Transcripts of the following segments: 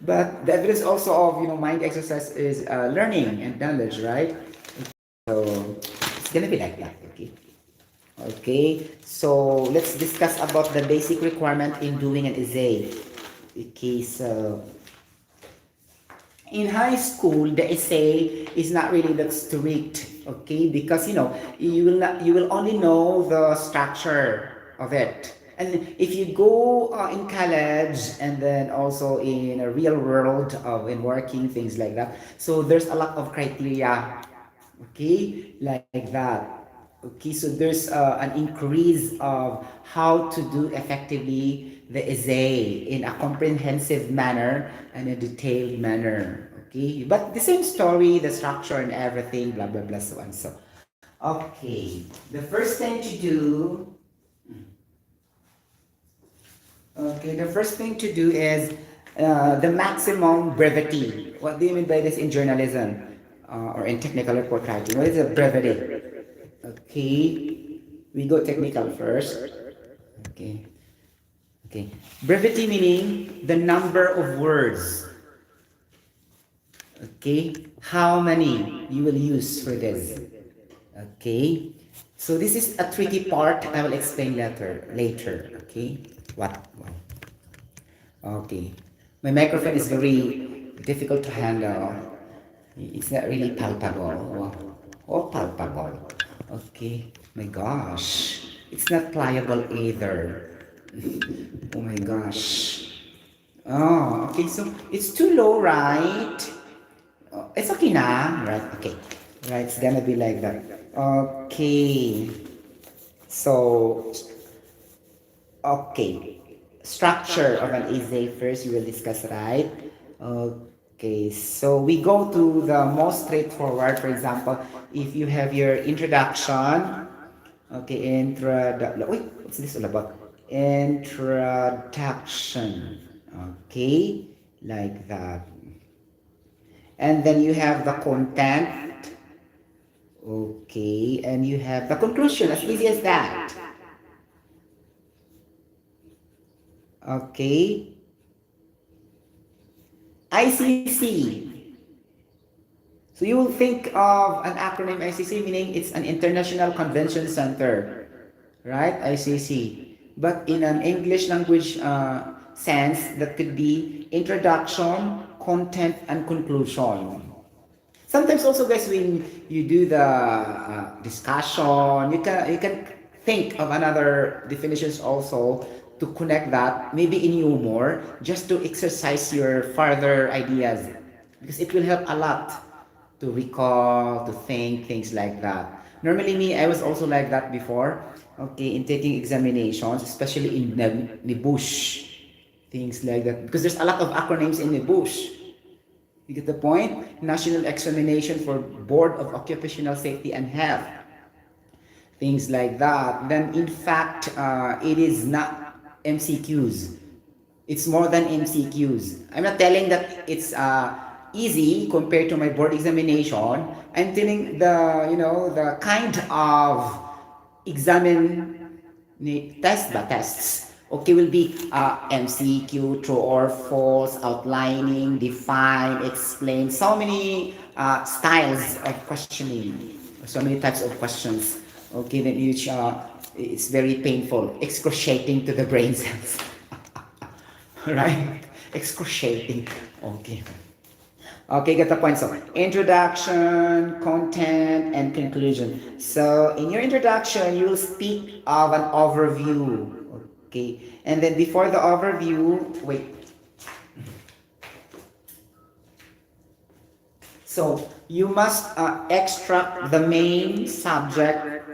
But the evidence also of mind exercise is learning and knowledge, right? So it's gonna be like that. Okay. Okay. So let's discuss about the basic requirement in doing an essay. Okay. So in high school, the essay is not really that strict. Okay, because you will only know the structure of it. And if you go in college and then also in a real world of in working things like that, so there's a lot of criteria, okay, like that. Okay, so there's an increase of how to do effectively the essay in a comprehensive manner and a detailed manner. Okay, but the same story, the structure and everything, blah blah blah, so on. So okay, the first thing to do, okay, the first thing to do is the maximum brevity. What do you mean by this in journalism or in technical report writing? What is a brevity? Okay, we go technical first. Okay, okay. Brevity meaning the number of words. Okay, how many you will use for this? Okay, so this is a tricky part. I will explain later. Later. Okay, what? Okay, my microphone is very difficult to handle. It's not really palpable. Oh, palpable. Okay, my gosh. It's not pliable either. Oh my gosh. Oh, okay. So it's too low, right? It's okay na, right? Okay. Right, it's gonna be like that. Okay. So, okay. Structure of an essay first we will discuss, right? Okay, so we go to the most straightforward. For example, if you have your introduction, okay, wait, what's this all about? Introduction, okay, like that. And then you have the content, okay, and you have the conclusion, as easy as that. Okay, ICC. So you will think of an acronym ICC, meaning it's an International Convention Center, right? ICC. But in an English language sense, that could be introduction, content, and conclusion. Sometimes also, guys, when you do the discussion, you can think of another definitions also to connect that, maybe in humor, just to exercise your further ideas, because it will help a lot to recall, to think, things like that. Normally, me, I was also like that before. Okay, in taking examinations, especially in Nibush, things like that, because there's a lot of acronyms in Nibush. You get the point? National Examination for Board of Occupational Safety and Health. Things like that. Then, in fact, it is not MCQs. It's more than MCQs. I'm not telling that it's easy compared to my board examination. I'm telling the kind of examine tests, okay, will be MCQ, true or false, outlining, define, explain, so many styles of questioning, so many types of questions, okay, then each it's very painful, excruciating to the brain cells. Right, excruciating. Okay. Okay, get the point. So, introduction, content, and conclusion. So, in your introduction, you will speak of an overview. Okay, and then before the overview, wait. So, you must extract the main subject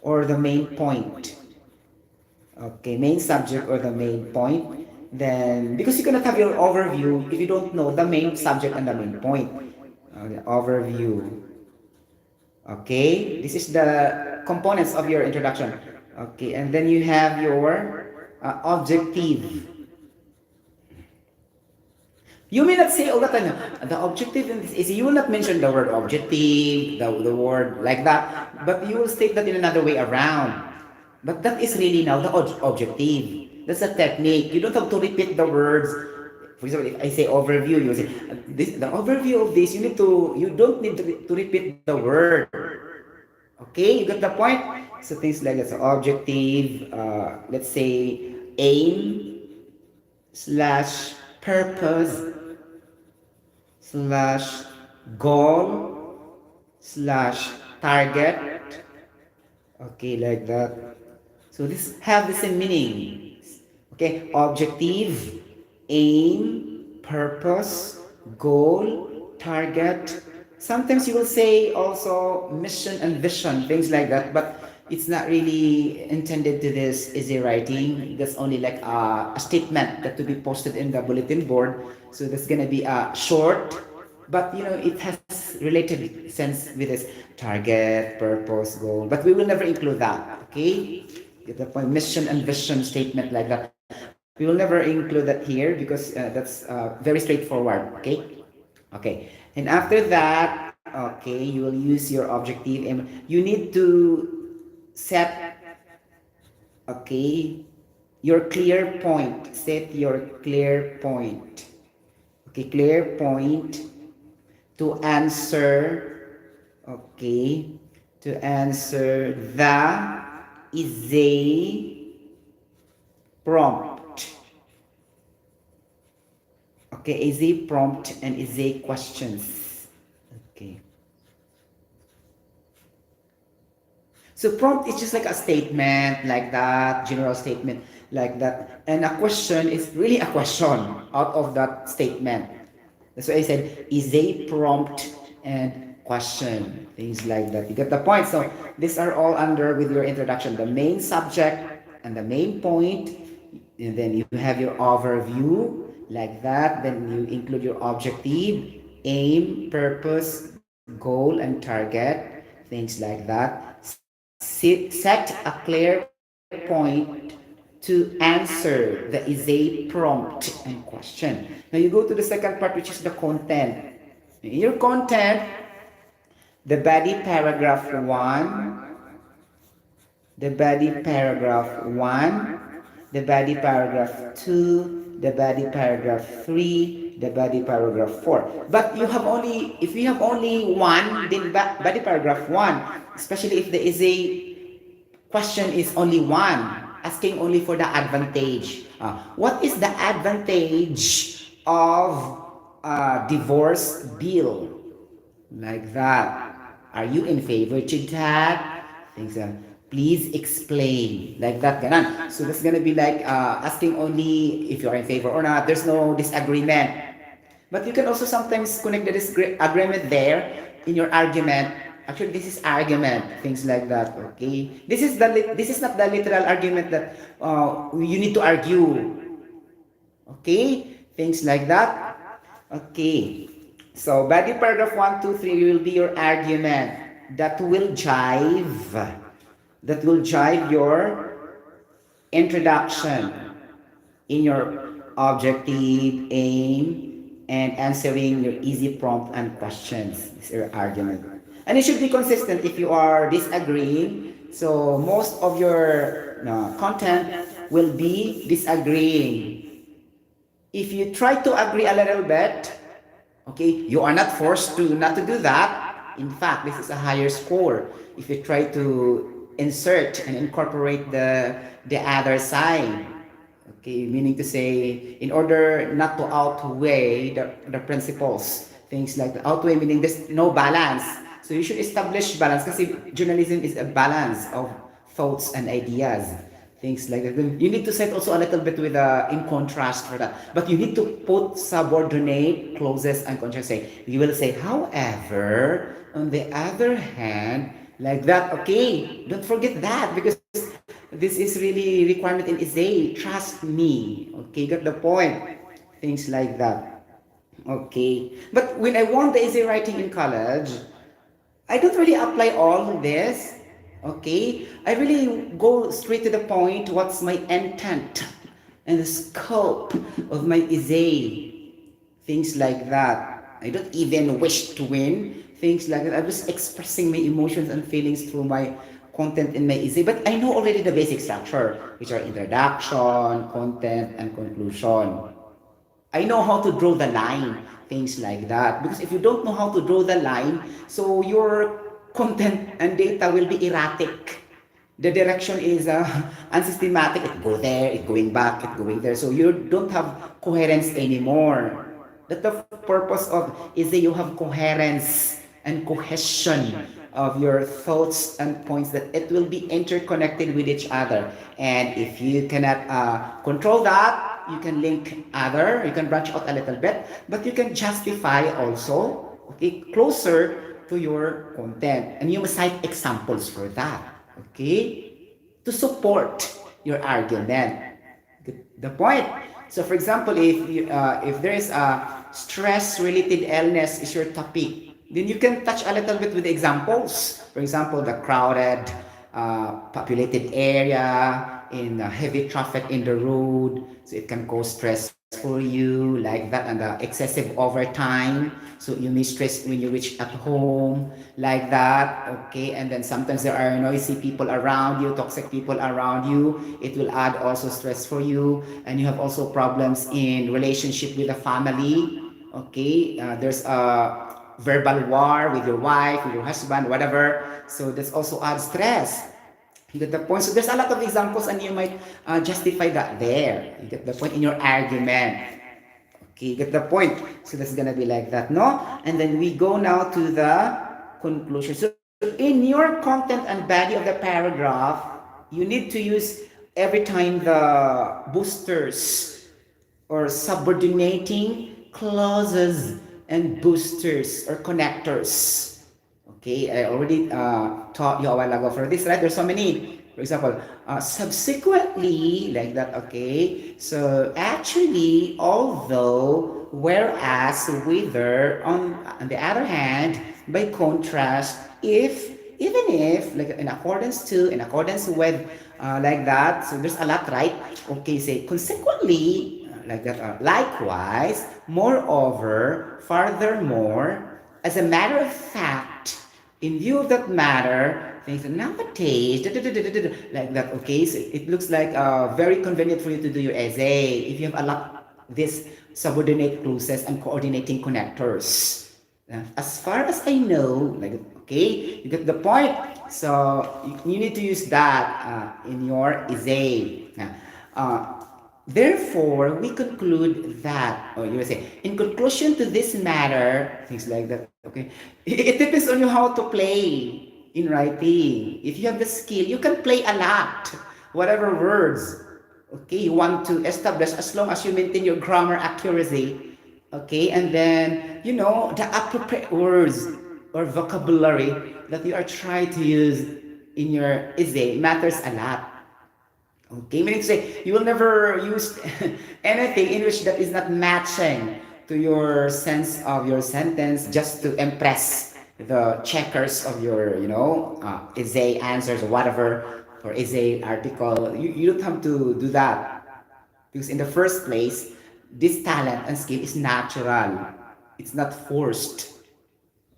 or the main point. Okay, main subject or the main point. Then, because you cannot have your overview if you don't know the main subject and the main point. Okay, overview. Okay, this is the components of your introduction. Okay, and then you have your objective. You may not say all the time, the objective in this is, you will not mention the word objective, the word like that, but you will state that in another way around. But that is really now the objective. That's a technique. You don't have to repeat the words For example, if I say overview, you say the overview of this. You don't need to repeat the word. Okay, you got the point. So things like that. So objective. Let's say aim slash purpose slash goal slash target. Okay, like that. So this have the same meaning. Okay, objective, aim, purpose, goal, target. Sometimes you will say also mission and vision, things like that, but it's not really intended to this easy writing. That's only like a statement that to be posted in the bulletin board. So that's gonna be short, but it has related sense with this target, purpose, goal. But we will never include that. Okay, get the point. Mission and vision statement like that. We will never include that here because that's very straightforward. Okay. And after that, okay, you will use your objective and you need to set, okay, your clear point. Set your clear point. Okay, clear point to answer, okay, to answer the is a prompt. Okay, is a prompt and is a questions. Okay. So prompt is just like a statement like that, general statement like that. And a question is really a question out of that statement. That's why I said is a prompt and question, things like that. You get the point. So these are all under with your introduction, the main subject and the main point, and then you have your overview like that. Then you include your objective, aim, purpose, goal, and target, things like that. Set a clear point to answer the is a prompt and question. Now you go to the second part, which is the content. In your content, the body paragraph 1, the body paragraph 1, the body paragraph 2, the body paragraph 3, the body paragraph 4. But you have only, if you have only one, then body paragraph 1, especially if there is a question is only one, asking only for the advantage. What is the advantage of a divorce bill? Like that. Are you in favor to that? Things like, please explain. Like that. Ganon. So that's gonna be like asking only if you are in favor or not. There's no disagreement. But you can also sometimes connect the disagreement there in your argument. Actually, this is argument, things like that. Okay, this is not the literal argument that you need to argue. Okay, things like that. Okay, so body paragraph 1, 2, 3 will be your argument that will jive your introduction in your objective, aim, and answering your easy prompt and questions. This is your argument. And it should be consistent if you are disagreeing. So most of your content will be disagreeing. If you try to agree a little bit, okay, you are not forced to not to do that. In fact, this is a higher score if you try to insert and incorporate the other side. Okay, meaning to say, in order not to outweigh the principles, things like that. Outweigh meaning there's no balance. So you should establish balance kasi journalism is a balance of thoughts and ideas. Things like that. You need to set also a little bit with in contrast for that. But you need to put subordinate clauses and contrast. You will say, however, on the other hand, like that. Okay, don't forget that because this is really requirement in essay. Trust me. Okay, got the point. Things like that. Okay, but when I want the essay writing in college, I don't really apply all this. Okay, I really go straight to the point. What's my intent and the scope of my essay? Things like that. I don't even wish to win. Things like that. I'm just expressing my emotions and feelings through my content in my essay. But I know already the basic structure, which are introduction, content, and conclusion. I know how to draw the line, things like that. Because if you don't know how to draw the line, so your content and data will be erratic. The direction is unsystematic. It go there, it going back, it going there. So you don't have coherence anymore. That the purpose of is that you have coherence and cohesion of your thoughts and points, that it will be interconnected with each other. And if you cannot control that, you can link other, you can branch out a little bit, but you can justify also, okay, closer to your content. And you must cite examples for that, okay, to support your argument. Get the point? So, for example, if there is a stress-related illness is your topic, then you can touch a little bit with examples. For example, the crowded, populated area in heavy traffic in the road, so it can cause stress for you like that, and the excessive overtime. So you may stress when you reach at home like that, okay. And then sometimes there are noisy people around you, toxic people around you. It will add also stress for you, and you have also problems in relationship with the family, okay. There's a verbal war with your wife, with your husband, whatever. So that's also adds stress. You get the point? So there's a lot of examples, and you might justify that there. You get the point in your argument. Okay, you get the point. So that's gonna be like that, no? And then we go now to the conclusion. So in your content and body of the paragraph, you need to use every time the boosters or subordinating clauses and boosters or connectors. Okay, I already taught you a while ago for this, right? There's so many. For example, subsequently, like that, okay? So actually, although, whereas, whether, on the other hand, by contrast, if, even if, like in accordance to, in accordance with, like that, so there's a lot, right? Okay, say, consequently, like that, likewise, moreover, furthermore, as a matter of fact, in view of that matter, things nowadays, like that, okay, so it looks like very convenient for you to do your essay if you have a lot this subordinate clauses and coordinating connectors. As far as I know, like, okay, you get the point. So you need to use that in your essay. Uh, Therefore, we conclude that, or you will say, in conclusion to this matter, things like that, okay? It depends on you how to play in writing. If you have the skill, you can play a lot, whatever words, okay, you want to establish, as long as you maintain your grammar accuracy, okay? And then, the appropriate words or vocabulary that you are trying to use in your essay matters a lot. Okay, meaning to say you will never use anything in which that is not matching to your sense of your sentence just to impress the checkers of your, essay answers or whatever, or essay article. You don't have to do that, because in the first place, this talent and skill is natural. It's not forced.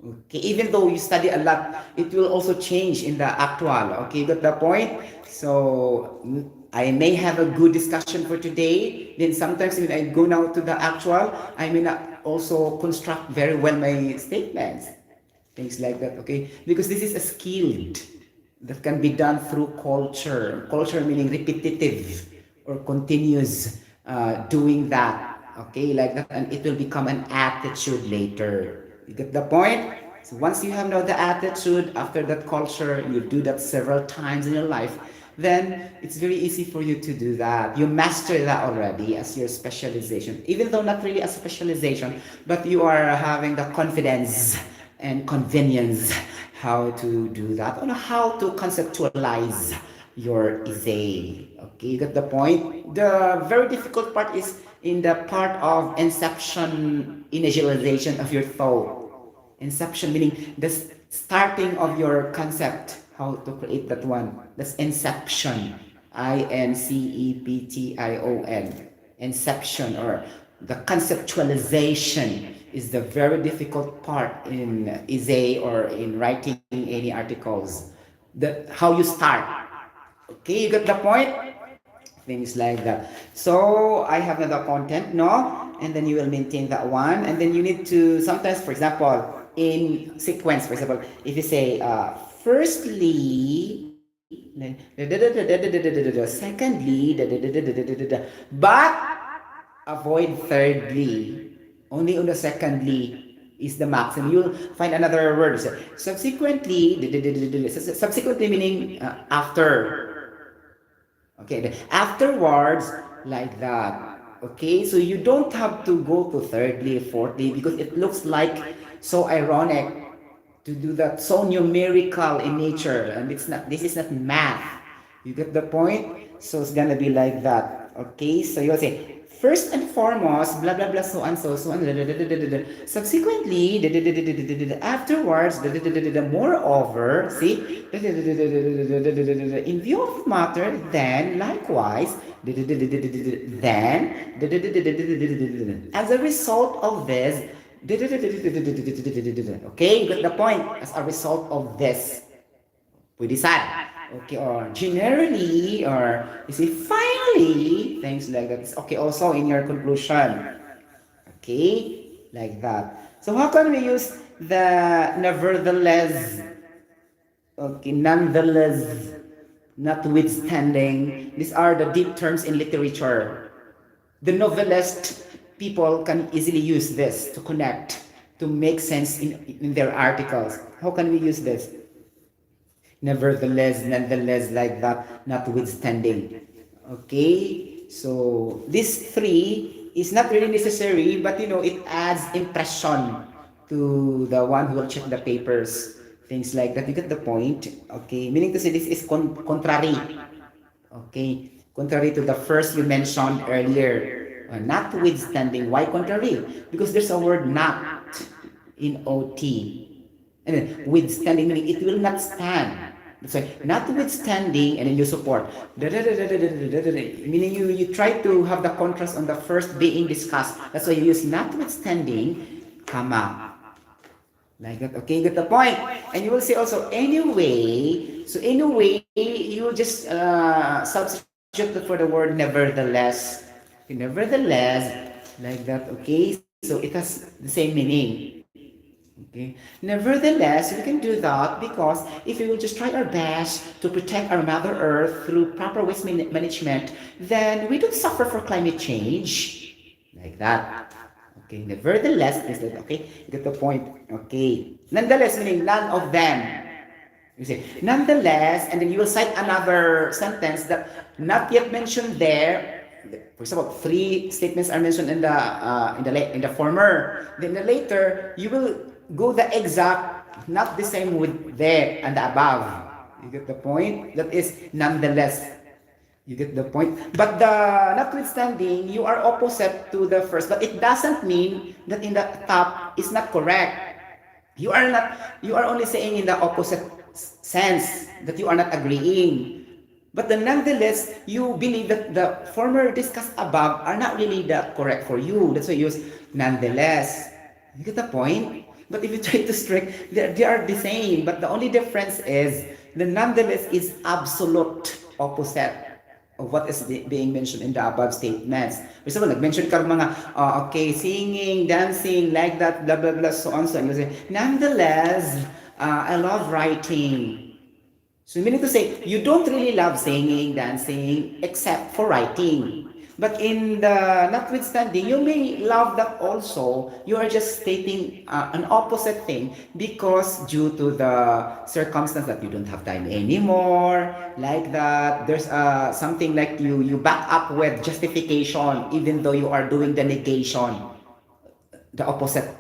Okay, even though you study a lot, it will also change in the actual. Okay, you got the point? So I may have a good discussion for today. Then sometimes when I go now to the actual, I may not also construct very well my statements. Things like that, okay? Because this is a skilled that can be done through culture. Culture meaning repetitive or continuous doing that, okay, like that, and it will become an attitude later. You get the point? So once you have now the attitude, after that culture, you do that several times in your life, then it's very easy for you to do that. You master that already as your specialization, even though not really a specialization, but you are having the confidence and convenience how to do that, or how to conceptualize your essay. Okay, you get the point? The very difficult part is in the part of inception, initialization of your thought. Inception meaning the starting of your concept, how to create that one. That's inception. Inception. Inception, or the conceptualization, is the very difficult part in essay or in writing any articles. How you start. Okay, you got the point? things like that. So I have another content, no, and then you will maintain that one, and then you need to sometimes, for example, in sequence, for example, if you say firstly, secondly, but avoid thirdly. Only on the secondly is the maximum. You'll find another word. Subsequently, subsequently meaning after. Okay, afterwards, like that. Okay, so you don't have to go to thirdly, fourthly, because it looks like so ironic to do that, so numerical in nature, and it's not. This is not math. You get the point? So it's gonna be like that. Okay, so you'll say first and foremost, blah blah blah, so on, so on. Subsequently, afterwards, moreover, see, in view of matter, then likewise, then, as a result of this, okay, you got the point. As a result of this, we decide. Okay, or generally, or you see, finally, things like that. It's okay also in your conclusion. Okay, like that. So how can we use the nevertheless? Okay, nonetheless, notwithstanding. These are the deep terms in literature. The novelist people can easily use this to connect, to make sense in their articles. How can we use this? Nevertheless, nonetheless, like that, notwithstanding. Okay, so this three is not really necessary, but it adds impression to the one who will check the papers, things like that. You get the point? Okay, meaning to say this is contrary. Okay, contrary to the first we mentioned earlier. Notwithstanding, why contrary? Because there's a word not in OT. And then withstanding meaning it will not stand. That's why notwithstanding, and then you support. Meaning you try to have the contrast on the first being discussed. That's why you use notwithstanding, comma. Like that, okay, get the point. And you will say also anyway. So anyway, you just substitute for the word nevertheless. Okay, nevertheless, like that, okay. So it has the same meaning. Okay. Nevertheless, we can do that because if we will just try our best to protect our Mother Earth through proper waste management, then we don't suffer for climate change. Like that. Okay, nevertheless, okay, you get the point. Okay, nonetheless, meaning none of them. You say, nonetheless, and then you will cite another sentence that not yet mentioned there. For example, three statements are mentioned in the former. Then the later, you will go the exact, not the same with there and the above. You get the point? That is nonetheless. You get the point? But the notwithstanding, you are opposite to the first. But it doesn't mean that in the top is not correct. You are only saying in the opposite sense that you are not agreeing. But then nonetheless, you believe that the former discussed above are not really the correct for you. That's why you use nonetheless. You get the point? But if you try to strict, they are the same. But the only difference is the nonetheless is absolute opposite of what is being mentioned in the above statements. For example, nag-mention ka mga, okay, singing, dancing, like that, blah, blah, blah, so on, so on. You say, nonetheless, I love writing. So meaning to say, you don't really love singing, dancing, except for writing. But in the notwithstanding, you may love that also. You are just stating an opposite thing because due to the circumstance that you don't have time anymore, like that. There's something like you back up with justification even though you are doing the negation, the opposite.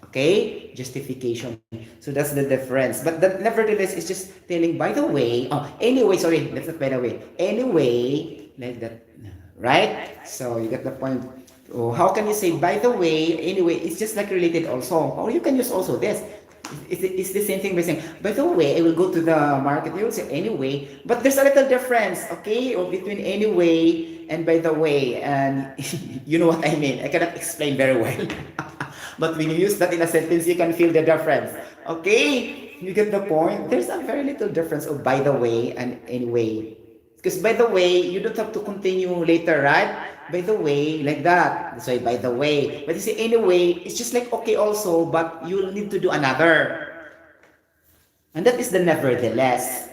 Okay, justification. So that's the difference. But that nevertheless is just telling. By the way, anyway. Sorry, that's not by the way. Anyway, like that. Right? So you get the point. Oh, how can you say by the way, anyway, it's just like related also. Or you can use also this. It's the same thing by saying, by the way, I will go to the market. You will say anyway. But there's a little difference, okay, between anyway and by the way. And you know what I mean. I cannot explain very well. But when you use that in a sentence, you can feel the difference. Okay? You get the point? There's a very little difference of by the way and anyway. Because by the way, you don't have to continue later, right? By the way, like that. That's why by the way. But you say anyway, it's just like okay also, but you'll need to do another. And that is the nevertheless.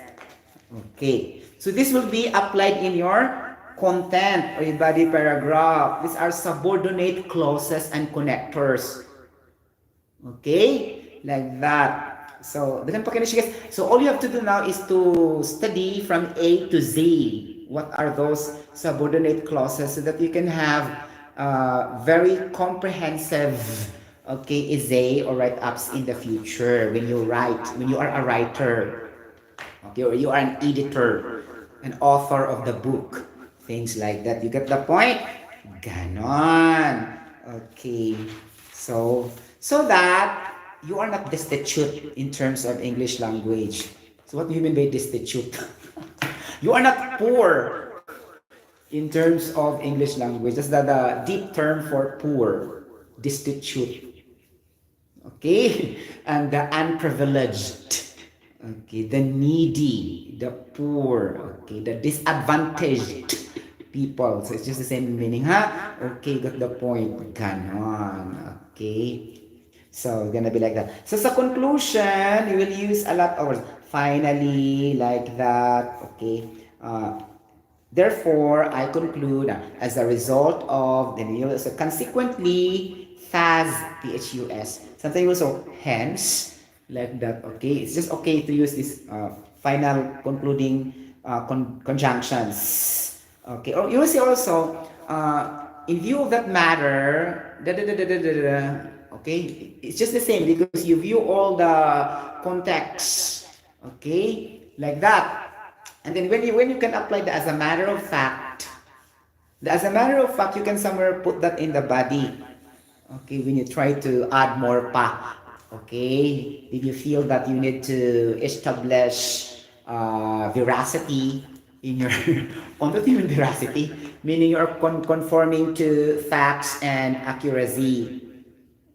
Okay. So this will be applied in your content or your body paragraph. These are subordinate clauses and connectors. Okay? Like that. So, dengan pakai na siya guys. So, all you have to do now is to study from A to Z. What are those subordinate clauses so that you can have very comprehensive essay or write-ups in the future when you write, when you are a writer. Okay, or you are an editor, an author of the book. Things like that. You get the point? Ganon. Okay. So that you are not destitute in terms of English language. So what do you mean by destitute? You are not poor in terms of English language. That's the deep term for poor, destitute. Okay? And the unprivileged. Okay, the needy, the poor, okay, the disadvantaged people. So it's just the same meaning, huh? Okay, got the point. Ganon. Okay. So, gonna be like that. So, sa conclusion, you will use a lot of words. Finally, like that. Okay. Therefore, I conclude as a result of, then you also consequently, thus, thus. Sometimes also, hence, like that. Okay. It's just okay to use this final concluding conjunctions. Okay. Or you will see also, in view of that matter, okay, it's just the same because you view all the context, okay, like that. And then when you can apply the as a matter of fact, you can somewhere put that in the body. Okay, when you try to add more pa, okay, if you feel that you need to establish veracity in your not even veracity, meaning you're conforming to facts and accuracy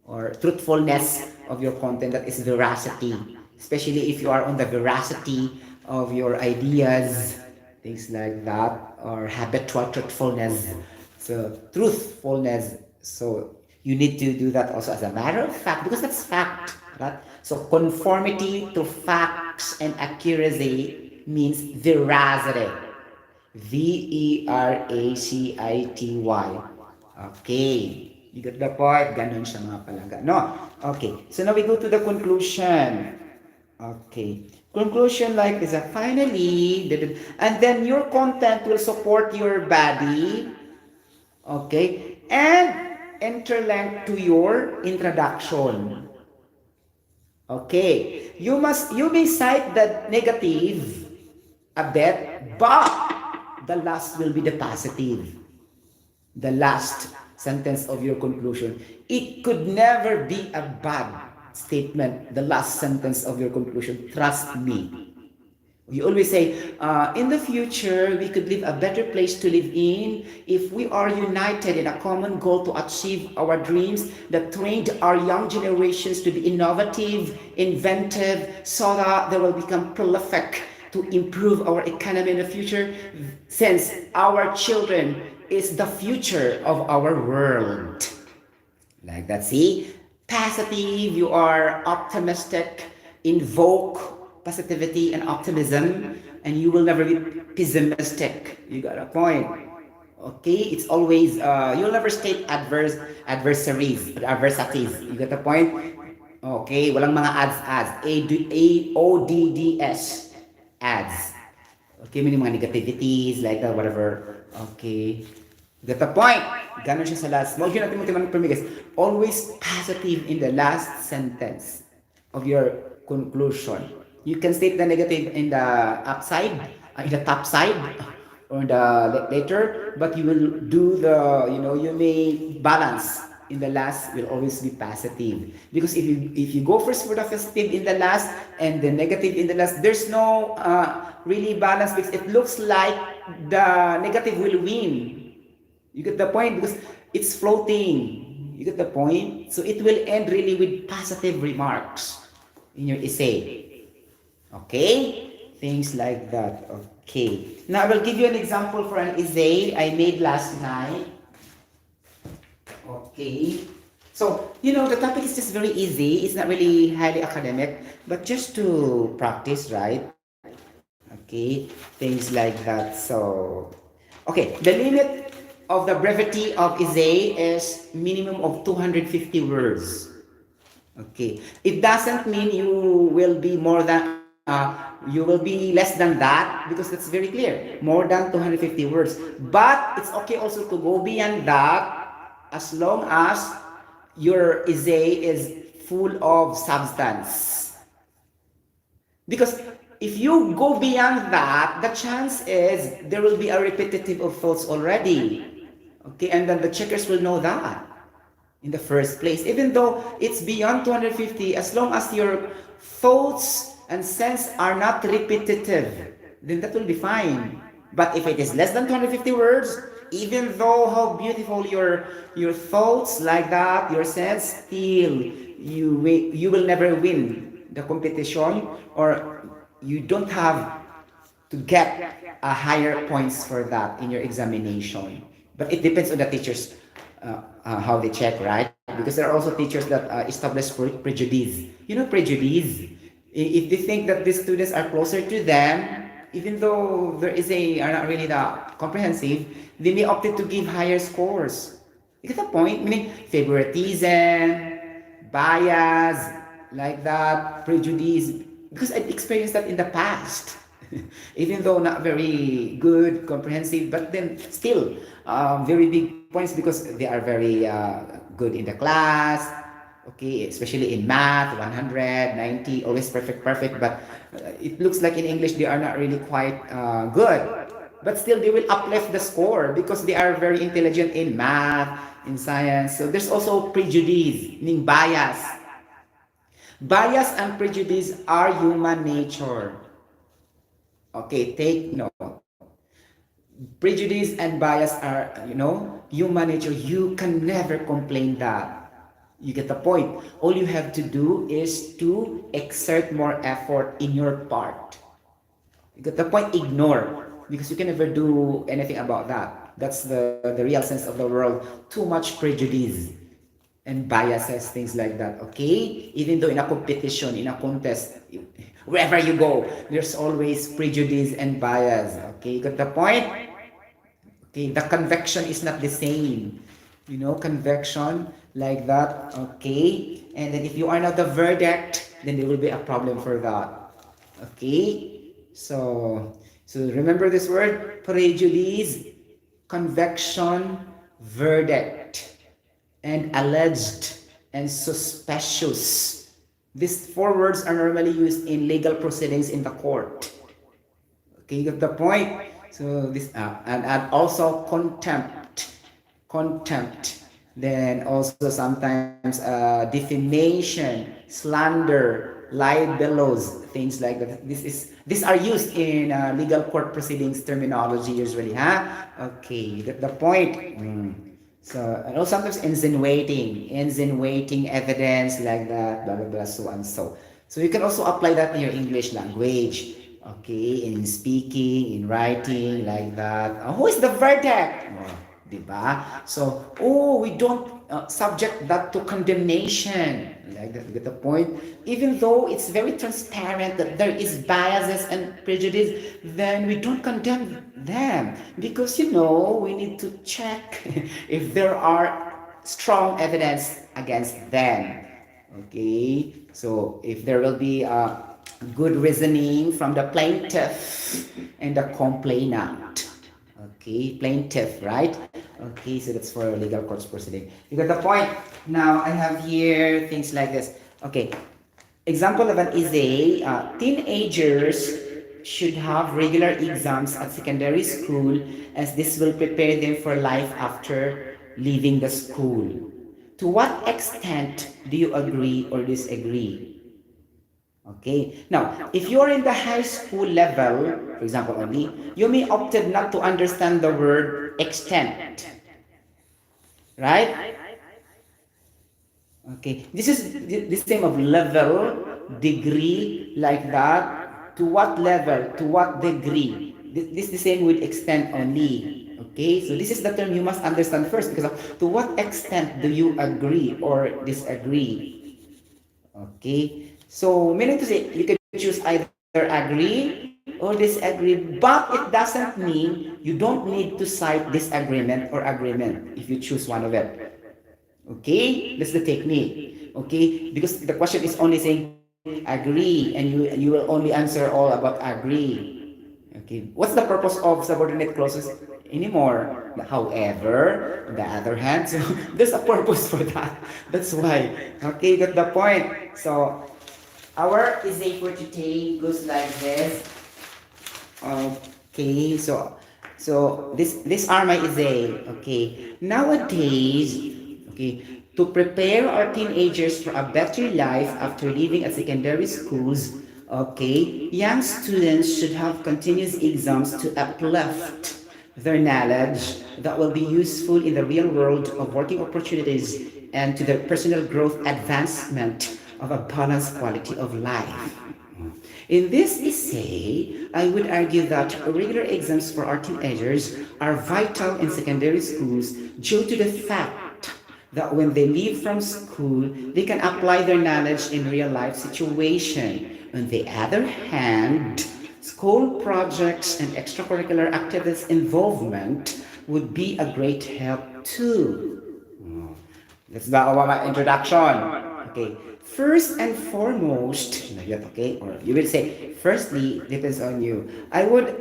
or truthfulness of your content, that is veracity, especially if you are on the veracity of your ideas, things like that, or habitual truthfulness, so truthfulness. So you need to do that also as a matter of fact because that's fact, right? So conformity to facts and accuracy means veracity. Veracity. Okay. You get the point? Ganon siya mga palangga. No? Okay. So now we go to the conclusion. Okay. Conclusion like this. Finally, and then your content will support your body. Okay. And interlink to your introduction. Okay. You may cite the negative a bit, but the last will be the positive. The last sentence of your conclusion. It could never be a bad statement, the last sentence of your conclusion. Trust me. You always say, in the future, we could live a better place to live in if we are united in a common goal to achieve our dreams that trained our young generations to be innovative, inventive, so that they will become prolific to improve our economy in the future, since our children is the future of our world. Like that, see? Positive, you are optimistic, invoke positivity and optimism, and you will never be pessimistic. You got a point. Okay? It's always, you'll never state adversaries. You got the point? Okay, walang mga ads. AODDS. Ads. Okay, meaning mga negativities, like that, whatever. Okay. Get the point? Ganon siya sa last. Huwag yun natin mo guys. Always positive in the last sentence of your conclusion. You can state the negative in the upside, in the top side, or in the later, but you will do the, you may balance. In the last will always be positive. Because if you go first for the positive in the last and the negative in the last, there's no really balance because it looks like the negative will win. You get the point? Because it's floating. You get the point? So it will end really with positive remarks in your essay. Okay? Things like that. Okay. Okay. Now I will give you an example for an essay I made last night. Okay. So, the topic is just very easy. It's not really highly academic, but just to practice, right? Okay. Things like that. So, okay. The limit of the brevity of essay is minimum of 250 words. Okay. It doesn't mean you will be less than that because that's very clear. More than 250 words. But it's okay also to go beyond that as long as your essay is full of substance. Because if you go beyond that, the chance is there will be a repetitive of thoughts already. Okay, and then the checkers will know that in the first place. Even though it's beyond 250, as long as your thoughts and sense are not repetitive, then that will be fine. But if it is less than 250 words, even though how beautiful your thoughts like that, your sense, still you will never win the competition, or you don't have to get a higher points for that in your examination. But it depends on the teachers, how they check, right? Because there are also teachers that establish prejudice. Prejudice. If they think that the students are closer to them, even though there is are not really that comprehensive, they may opt to give higher scores. You get the point? Meaning favoritism, bias, like that, prejudice. Because I experienced that in the past. Even though not very good, comprehensive, but then still very big points because they are very good in the class. Okay, especially in math, 100, 90, always perfect, perfect. But it looks like in English they are not really quite good. But still, they will uplift the score because they are very intelligent in math, in science. So there's also prejudice, meaning bias. Bias and prejudice are human nature. Okay, take note. Prejudice and bias are, human nature. You can never complain that. You get the point. All you have to do is to exert more effort in your part. You get the point? Ignore. Because you can never do anything about that. That's the real sense of the world. Too much prejudice and biases, things like that. Okay? Even though in a competition, in a contest, wherever you go, there's always prejudice and bias. Okay? You got the point? Okay, the convection is not the same. Convection like that. Okay, and then if you are not the verdict, then there will be a problem for that. Okay, so remember this word: prejudice, convection, verdict, and alleged and suspicious. These four words are normally used in legal proceedings in the court. Okay, you get the point. So this and also contempt. Then also sometimes defamation, slander, libelous, things like that. These are used in legal court proceedings terminology usually, huh? Okay, you get the point. So, and also sometimes insinuating evidence like that, blah blah blah, so and so. So you can also apply that in your English language. Okay, in speaking, in writing, like that. Who is the verdict? Oh, diba? So, we don't subject that to condemnation. Like that, you get the point? Even though it's very transparent that there is biases and prejudice, then we don't condemn them. Because, we need to check if there are strong evidence against them. Okay? So, if there will be good reasoning from the plaintiff and the complainant. Okay, plaintiff, right? Okay, so that's for legal courts proceeding. You got the point? Now I have here things like this. Okay, example of an essay: teenagers should have regular exams at secondary school as this will prepare them for life after leaving the school. To what extent do you agree or disagree? Okay. Now, if you are in the high school level, for example only, you may opted not to understand the word extent. Right? Okay. This is the same of level, degree, like that. To what level? To what degree? This the same with extent only. Okay, so this is the term you must understand first, because to what extent do you agree or disagree? Okay, so meaning to say you can choose either agree or disagree, but it doesn't mean you don't need to cite disagreement or agreement if you choose one of it. Okay, that's the technique. Okay, because the question is only saying agree, and you will only answer all about agree. Okay, what's the purpose of subordinate clauses anymore? However, on the other hand, so there's a purpose for that. That's why. Okay, got the point. So our essay for today goes like this. Okay, so this are my essay. Okay, nowadays, okay, to prepare our teenagers for a better life after leaving at secondary schools, okay, young students should have continuous exams to uplift their knowledge that will be useful in the real world of working opportunities and to their personal growth advancement of a balanced quality of life. In this essay, I would argue that regular exams for our teenagers are vital in secondary schools due to the fact that when they leave from school, they can apply their knowledge in real life situation. On the other hand, school projects and extracurricular activities involvement would be a great help too. That's the my introduction. Okay. First and foremost, not yet, okay, or you will say, firstly, depends on you. I would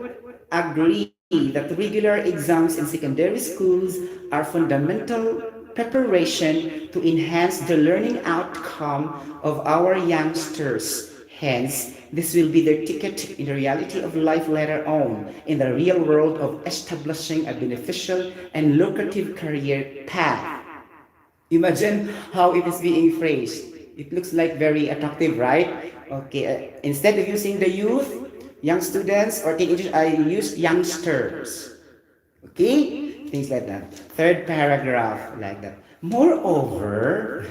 agree that regular exams in secondary schools are fundamental preparation to enhance the learning outcome of our youngsters. Hence, this will be their ticket in the reality of life later on, in the real world of establishing a beneficial and lucrative career path. Imagine how it is being phrased. It looks like very attractive, right? Okay, instead of using the youth, young students or teenagers, I use youngsters. Okay? Things like that. Third paragraph, like that. Moreover,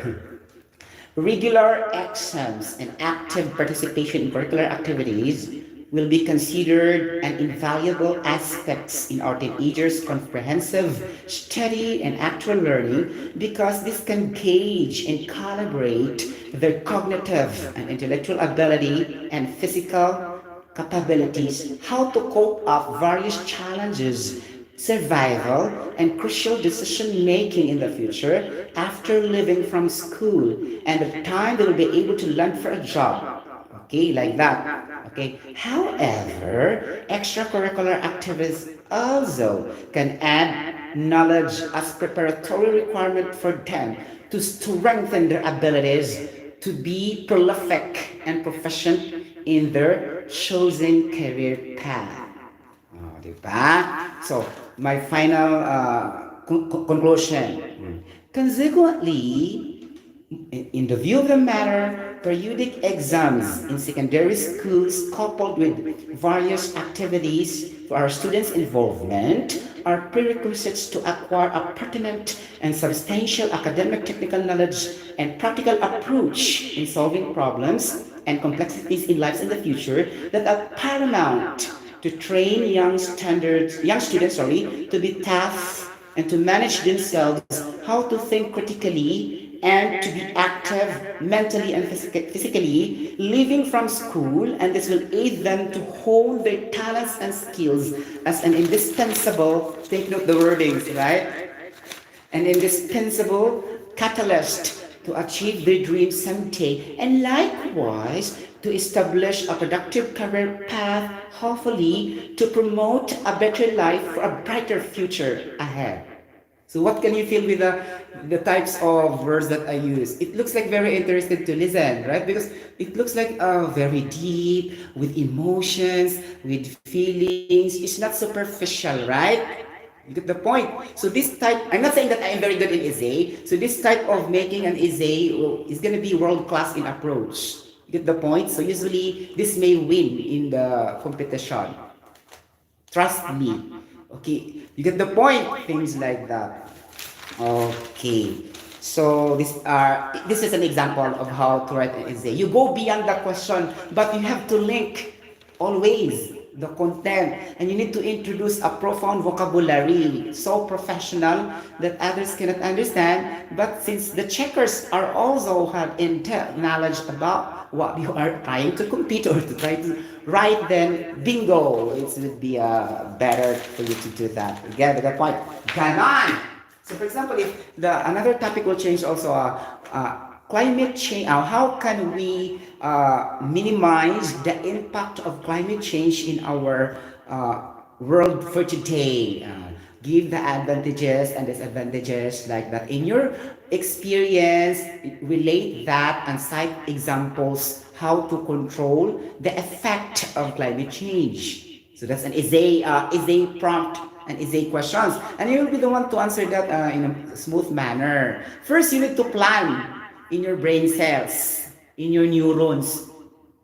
regular exams and active participation in curricular activities will be considered an invaluable aspects in our teenagers' comprehensive study and actual learning because this can gauge and calibrate their cognitive and intellectual ability and physical capabilities, how to cope up various challenges, survival, and crucial decision making in the future after leaving from school and the time they will be able to learn for a job. Okay, like that. Okay. However, extracurricular activities also can add knowledge as preparatory requirement for them to strengthen their abilities to be prolific and proficient in their chosen career path. Oh, diba? So, my final conclusion. Consequently, in the view of the matter, periodic exams in secondary schools coupled with various activities for our students' involvement are prerequisites to acquire a pertinent and substantial academic technical knowledge and practical approach in solving problems and complexities in lives in the future that are paramount to train young students, to be tough and to manage themselves, how to think critically and to be active mentally and physically, leaving from school, and this will aid them to hone their talents and skills as an indispensable, take note the wordings, right? An indispensable catalyst to achieve their dreams someday, and likewise to establish a productive career path, hopefully to promote a better life for a brighter future ahead. So what can you feel with the types of words that I use? It looks like very interesting to listen, right? Because it looks like very deep, with emotions, with feelings. It's not superficial, right? You get the point. So this type, I'm not saying that I am very good in essay. So this type of making an essay is going to be world class in approach. You get the point. So usually this may win in the competition. Trust me. Okay, you get the point. Things like that. Okay. So this is an example of how to write an essay. You go beyond the question, but you have to link always. the content, and you need to introduce a profound vocabulary, so professional that others cannot understand. But since the checkers are also have intel knowledge about what you are trying to compete or to try to write, then bingo, it would be better for you to do that. Again, the point. Ganon. So, for example, if the another topic will change also, climate change. How can we minimize the impact of climate change in our world for today? Give the advantages and disadvantages like that. In your experience, relate that and cite examples how to control the effect of climate change. So that's an essay prompt and essay questions. And you will be the one to answer that in a smooth manner. First, you need to plan in your brain cells, in your neurons.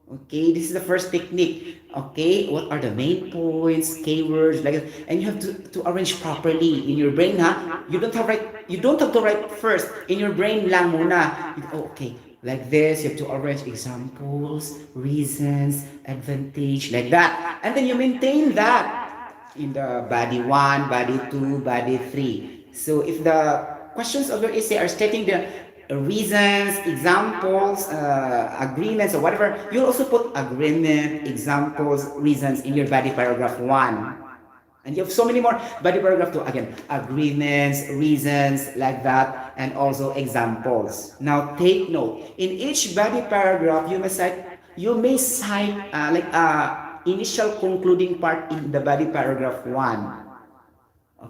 Okay, this is the first technique. Okay, what are the main points, keywords, like that. And you have to arrange properly in your brain, ha? You don't have to write first. In your brain lang muna. Okay, like this, you have to arrange examples, reasons, advantage, like that. And then you maintain that in the body 1, body 2, body 3. So if the questions of your essay are stating the reasons, examples, agreements, or whatever, you'll also put agreement, examples, reasons in your body paragraph 1. And you have so many more body paragraph 2. Again, agreements, reasons, like that, and also examples. Now take note. In each body paragraph, you may cite initial concluding part in the body paragraph 1.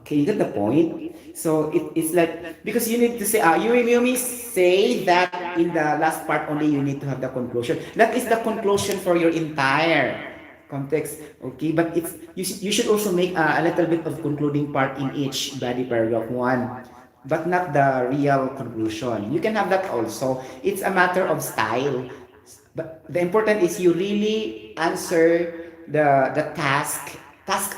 Okay, you get the point? So it's like, because you need to say, you may say that in the last part only you need to have the conclusion. That is the conclusion for your entire context. Okay, but you should also make a little bit of concluding part in each body paragraph 1, but not the real conclusion. You can have that also. It's a matter of style. But the important is you really answer the task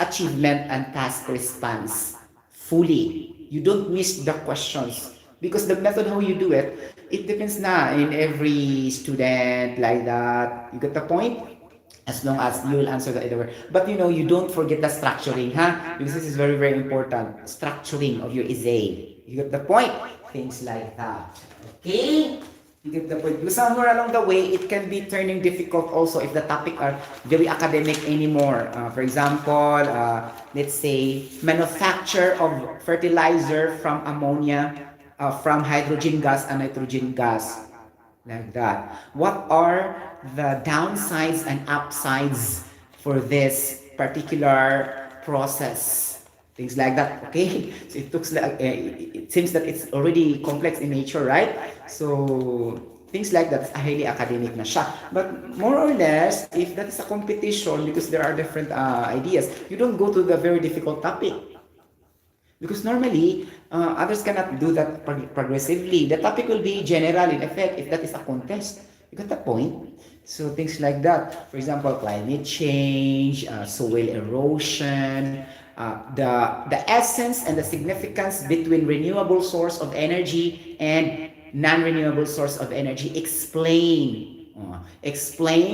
achievement and task response fully. You don't miss the questions because the method how you do it, it depends na in every student like that. You get the point? As long as you will answer the either way. But you don't forget the structuring, huh? Because this is very, very important. Structuring of your essay. You get the point? Things like that. Okay? You get the point. Because somewhere along the way, it can be turning difficult also if the topic are very academic anymore. For example, let's say manufacture of fertilizer from ammonia, from hydrogen gas and nitrogen gas, like that. What are the downsides and upsides for this particular process? Things like that. Okay, so it seems that it's already complex in nature, right? So things like that, highly academic na siya. But more or less, if that is a competition, because there are different ideas, you don't go to the very difficult topic. Because normally, others cannot do that progressively. The topic will be general in effect if that is a contest. You got the point? So things like that. For example, climate change, soil erosion, the essence and the significance between renewable source of energy and non-renewable source of energy. Explain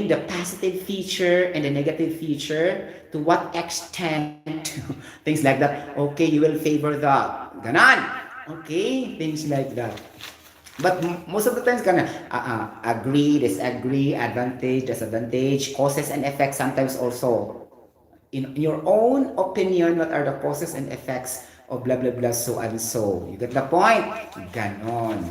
the positive feature and the negative feature, to what extent, things like that. Okay, you will favor the ganon. Okay, things like that. But most of the times, agree, disagree, advantage, disadvantage, causes and effects. Sometimes also, in your own opinion, what are the causes and effects of blah blah blah, so and so. You get the point? Ganon.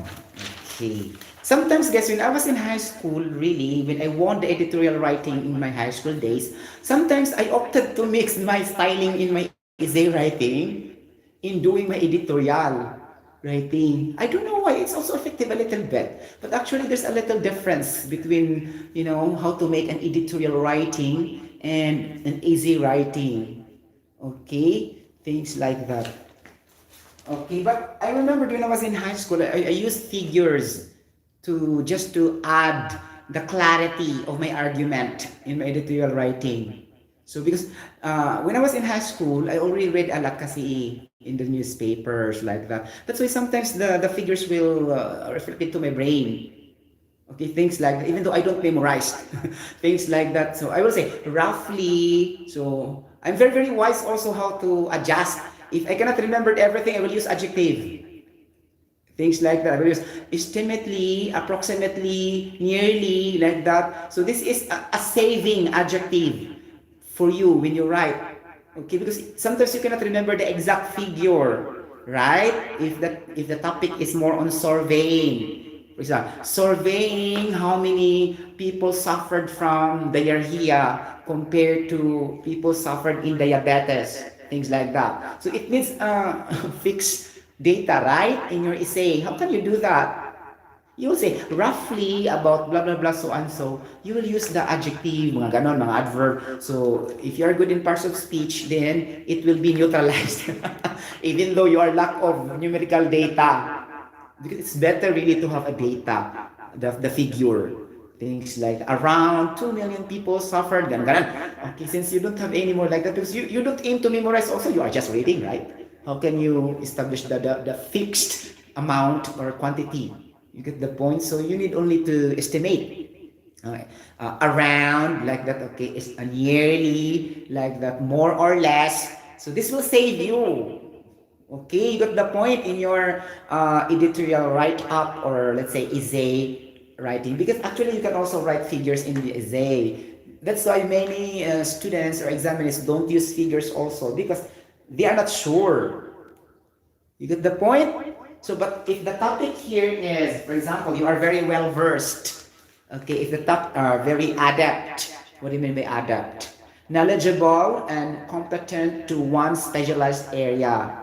Okay. Sometimes, guys, when I was in high school, really, when I won the editorial writing in my high school days, sometimes I opted to mix my styling in my essay writing in doing my editorial writing. I don't know why. It's also effective a little bit. But actually, there's a little difference between, how to make an editorial writing and an essay writing. Okay? Things like that. Okay, but I remember when I was in high school, I used figures to add the clarity of my argument in my editorial writing. So because when I was in high school, I already read a lot kasi in the newspapers like that. That's why sometimes the figures will reflect into my brain. Okay, things like that, even though I don't memorize, things like that. So I will say roughly. So I'm very, very wise also how to adjust. If I cannot remember everything, I will use adjective. Things like that. I will use estimately, approximately, nearly, like that. So this is a saving adjective for you when you write. Okay, because sometimes you cannot remember the exact figure, right? If the topic is more on surveying, for example, surveying how many people suffered from diarrhea compared to people suffered in diabetes, things like that. So it needs fixed data, right? In your essay, how can you do that? You will say roughly about blah blah blah so and so. You will use the adjective, mga ganon, mga adverb. So if you are good in parts of speech, then it will be neutralized, even though you are lack of numerical data. Because it's better really to have a data, the figure. Things like around 2 million people suffered, ganon, ganon. Okay, since you don't have any more like that, because you don't aim to memorize also, you are just reading, right? How can you establish the fixed amount or quantity? You get the point? So you need only to estimate. Okay. Around like that, okay, is a yearly like that, more or less. So this will save you. Okay, you got the point in your editorial write-up, or let's say essay writing, because actually you can also write figures in the essay. That's why many students or examiners don't use figures also, because they are not sure. You get the point? So, but if the topic here is, for example, you are very well versed. Okay, if the top are very adept. What do you mean by adept? Knowledgeable and competent to one specialized area.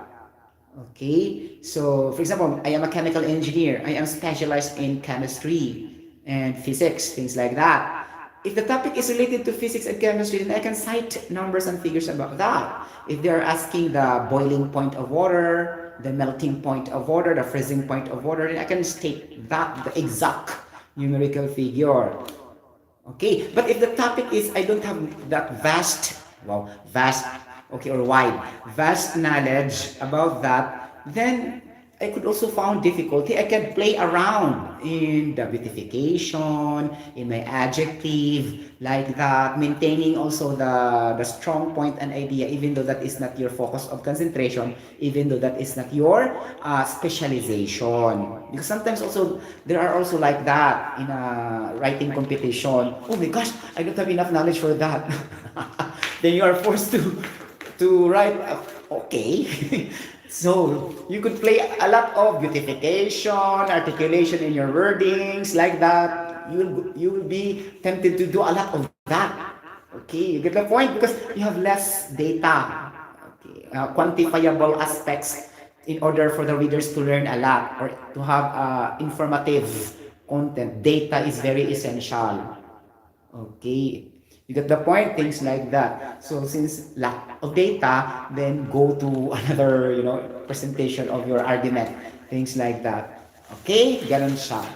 Okay, so for example, I am a chemical engineer. I am specialized in chemistry and physics, things like that. If the topic is related to physics and chemistry, then I can cite numbers and figures about that. If they are asking the boiling point of water, the melting point of water, the freezing point of water, then I can state that, the exact numerical figure. Okay, but if the topic is I don't have that vast, okay, or wide, vast knowledge about that, then I could also found difficulty. I can play around in the beautification, in my adjective, like that, maintaining also the strong point and idea, even though that is not your focus of concentration, even though that is not your specialization. Because sometimes also, there are also like that in a writing competition. Oh my gosh, I don't have enough knowledge for that. Then you are forced to write, okay. So you could play a lot of beautification, articulation in your wordings, like that. You will be tempted to do a lot of that. Okay, you get the point, because you have less data, okay, quantifiable aspects in order for the readers to learn a lot or to have informative content. Data is very essential. Okay. You get the point? Things like that. So since lack of data, then go to another, presentation of your argument. Things like that. Okay? Ganon siya.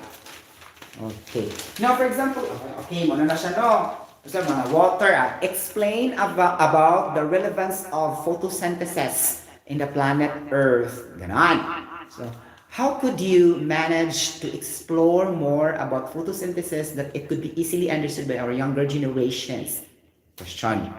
Okay. Now, for example, okay, muna na siya, no? So, mga water, explain about the relevance of photosynthesis in the planet Earth. Ganon. So, how could you manage to explore more about photosynthesis that it could be easily understood by our younger generations? Question.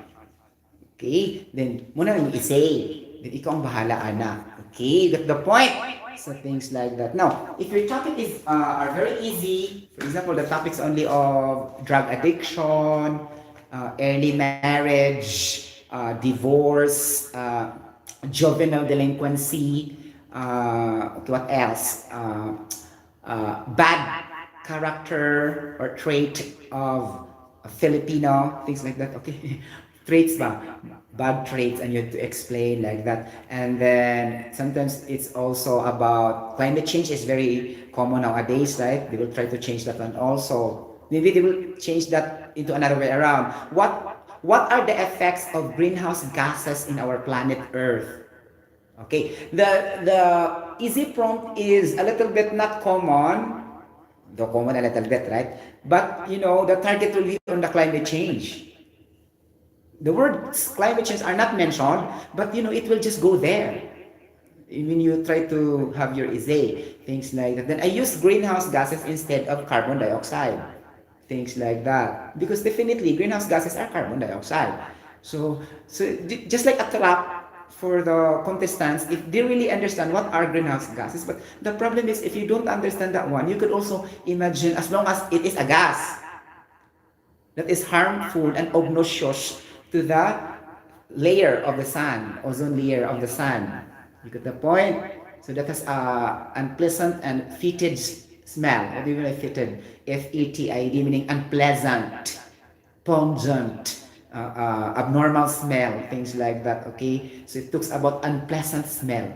Okay, then muna yung essay. Then ikaw ang bahala, Ana. Okay, got the point? So things like that. Now, if your topic are very easy, for example, the topics only of drug addiction, early marriage, divorce, juvenile delinquency, okay, what else? Bad character or trait of a Filipino, things like that. Okay, traits ba? Bad traits, and you have to explain like that. And then sometimes it's also about climate change is very common nowadays, right? They will try to change that one also. Maybe they will change that into another way around. What are the effects of greenhouse gases in our planet Earth? Okay, the easy prompt is a little bit not common, though common a little bit, right? But the target will be on the climate change. The words climate change are not mentioned, but it will just go there when you try to have your essay. things like that. Then I use greenhouse gases instead of carbon dioxide, things like that. Because definitely greenhouse gases are carbon dioxide. So just like a trap for the contestants, if they really understand what are greenhouse gases, but the problem is if you don't understand that one, you could also imagine as long as it is a gas that is harmful and obnoxious to the layer of the sun, ozone layer of the sun. You get the point? So that has a unpleasant and fetid smell. What do you mean by fetid? F-E-T-I-D, meaning unpleasant, pungent, abnormal smell, things like that. Okay, so it talks about unpleasant smell.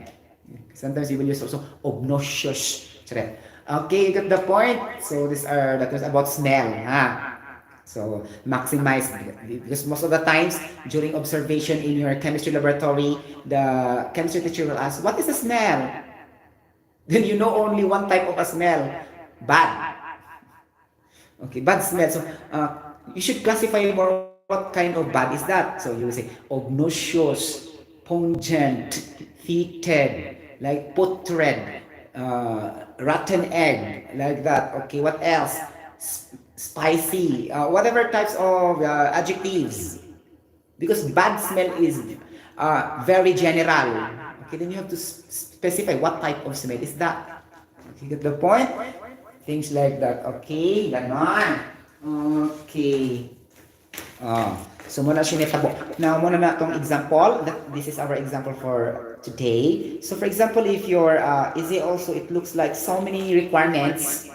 Sometimes you will use also obnoxious. Okay, you get the point. So that was about smell. Huh? So maximize, because most of the times during observation in your chemistry laboratory, the chemistry teacher will ask, what is the smell? Then you know only one type of a smell, bad. Okay, bad smell. So you should classify more what kind of bad is that. So you will say obnoxious, pungent, fetid, like putrid, rotten egg, like that. Okay, what else? Spicy, whatever types of adjectives. Because bad smell is very general. Okay, then you have to specify what type of smell is that. Okay, get the point? Things like that. Okay, ganon. Okay. So muna siya nitabo. Now, muna na itong example. This is our example for today. So for example, if your essay also, it looks like so many requirements,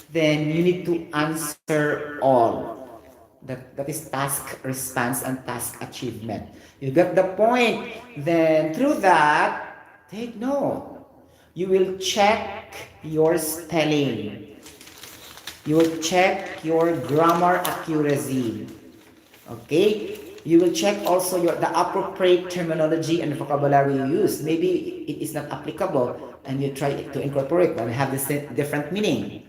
then you need to answer all. That is task response and task achievement. You got the point. Then through that, take note. You will check your spelling. You will check your grammar accuracy. Okay? You will check also the appropriate terminology and vocabulary you use. Maybe it is not applicable and you try to incorporate and have this different meaning.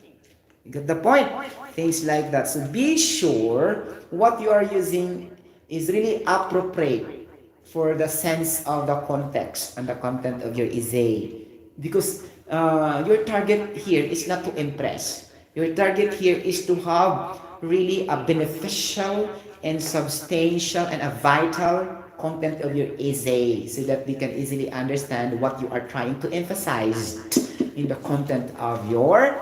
You get the point? Things like that. So be sure what you are using is really appropriate for the sense of the context and the content of your essay. Because your target here is not to impress. Your target here is to have really a beneficial and substantial and a vital content of your essay so that we can easily understand what you are trying to emphasize in the content of your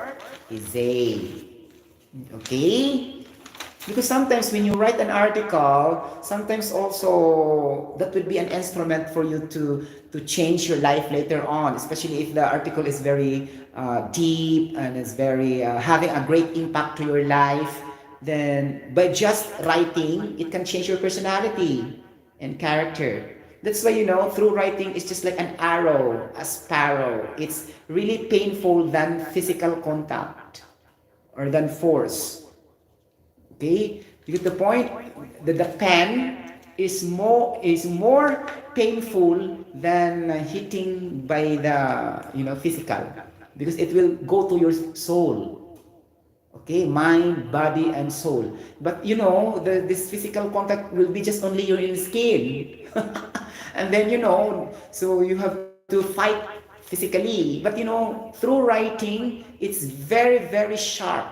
essay. Okay? Because sometimes when you write an article, sometimes also that would be an instrument for you to change your life later on, especially if the article is very deep and is very having a great impact to your life. Then by just writing, it can change your personality and character. That's why, through writing, it's just like an arrow, a sparrow. It's really painful than physical contact or than force. Okay? You get the point? The pen is more painful than hitting by the physical, because it will go to your soul. Okay, mind, body, and soul. But this physical contact will be just only your skin. And then so you have to fight physically. But through writing, it's very, very sharp.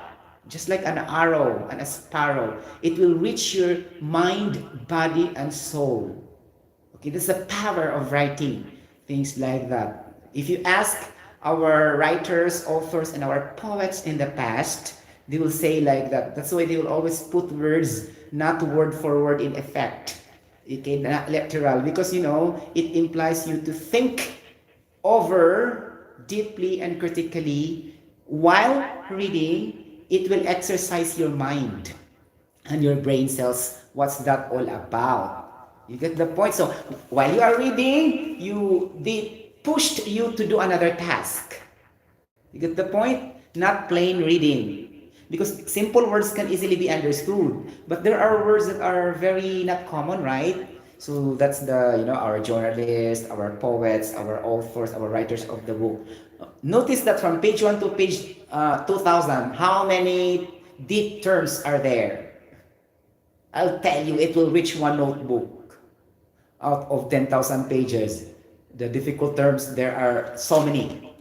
Just like an arrow and a sparrow. It will reach your mind, body, and soul. Okay, that's the power of writing. Things like that. If you ask our writers, authors, and our poets in the past, they will say like that. That's why they will always put words, not word for word in effect. Okay, not literal. Because, it implies you to think over deeply and critically while reading. It will exercise your mind and your brain cells. What's that all about? You get the point? So while you are reading, they pushed you to do another task. You get the point? Not plain reading. Because simple words can easily be understood. But there are words that are very not common, right? So that's our journalists, our poets, our authors, our writers of the book. Notice that from page 1 to page 2000, how many deep terms are there? I'll tell you, it will reach one notebook out of 10,000 pages. The difficult terms, there are so many.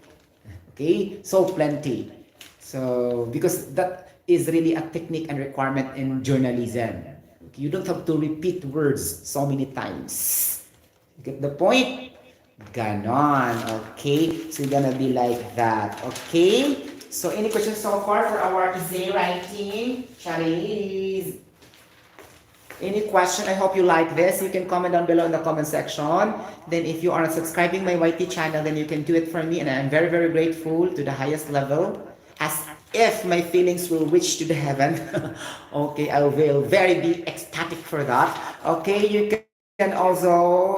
Okay, so plenty. So because that is really a technique and requirement in journalism. You don't have to repeat words so many times. Get the point? Ganon. Okay, so you're gonna be like that. Okay. So any questions so far for our essay writing? Charis? Any question? I hope you like this. You can comment down below in the comment section. Then if you are subscribing my YT channel, then you can do it for me. And I'm very, very grateful to the highest level. As if my feelings will reach to the heaven. Okay, I will very be ecstatic for that. Okay, you can also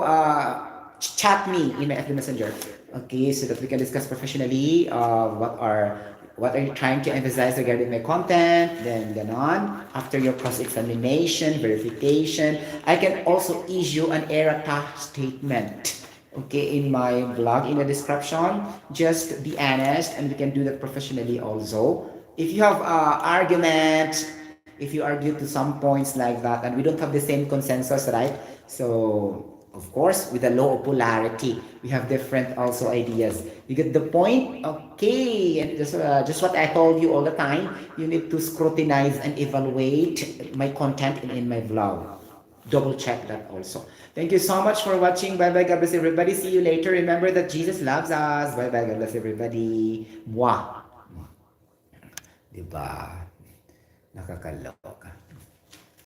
chat me in my FB Messenger. Okay, so that we can discuss professionally what are you trying to emphasize regarding my content, then on. After your cross-examination, verification, I can also issue an errata statement. Okay, in my blog, in the description, just be honest and we can do that professionally also. If you have argument, if you argue to some points like that and we don't have the same consensus, right? So of course, with the law of polarity, we have different also ideas. You get the point? Okay, and just what I told you all the time, you need to scrutinize and evaluate my content in my vlog. Double check that also. Thank you so much for watching. Bye bye. God bless everybody. See you later. Remember that Jesus loves us. Bye bye. God bless everybody. Mwah. Diba? Nakakaloka.